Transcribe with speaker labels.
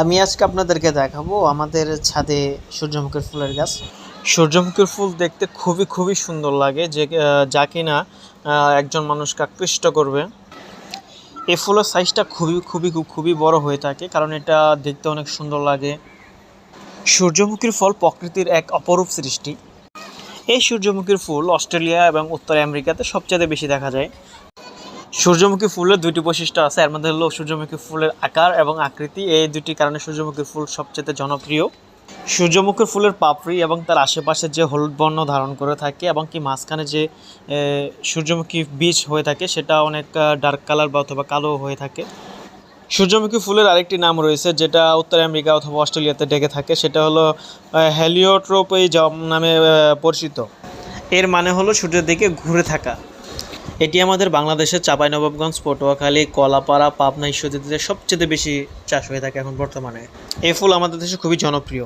Speaker 1: আমি আজকে আপনাদেরকে দেখাবো আমাদের ছাদে সূর্যমুখীর ফুলের গাছ। সূর্যমুখীর ফুল দেখতে খুবই সুন্দর লাগে, যে যা কিনা একজন মানুষকে আকৃষ্ট করবে। এই ফুলের সাইজটা খুবই বড় হয়ে থাকে, কারণ এটা দেখতে অনেক সুন্দর লাগে। সূর্যমুখীর ফল প্রকৃতির এক অপরূপ সৃষ্টি। এই সূর্যমুখীর ফুল অস্ট্রেলিয়া এবং উত্তর আমেরিকাতে সবচেয়ে বেশি দেখা যায়। সূর্যমুখী ফুলের দুইটি বৈশিষ্ট্য আছে, এর মধ্যে হলো সূর্যমুখী ফুলের আকার এবং আকৃতি। এই দুটি কারণে সূর্যমুখী ফুল সবচেয়ে জনপ্রিয়। সূর্যমুখী ফুলের পাপড়ি এবং তার আশেপাশে যে হলুদ বর্ণ ধারণ করে থাকে এবং কি মাঝখানে যে সূর্যমুখী বীজ হয়ে থাকে সেটা অনেক ডার্ক কালার বা অথবা কালো হয়ে থাকে। সূর্যমুখী ফুলের আরেকটি নাম রয়েছে, যেটা উত্তর আমেরিকা অথবা অস্ট্রেলিয়াতে ডেকে থাকে, সেটা হলো হেলিওট্রোপিজম নামে পরিচিত। এর মানে হলো সূর্যের দিকে ঘুরে থাকা। এটি আমাদের বাংলাদেশের চাঁপাইনবাবগঞ্জ, পটুয়াখালী, কলাপাড়া, পাবনা, ঈশ্বরদীতে সবচেয়ে বেশি চাষ হয়ে থাকে এখন বর্তমানে। এই ফুল আমাদের দেশে খুবই জনপ্রিয়।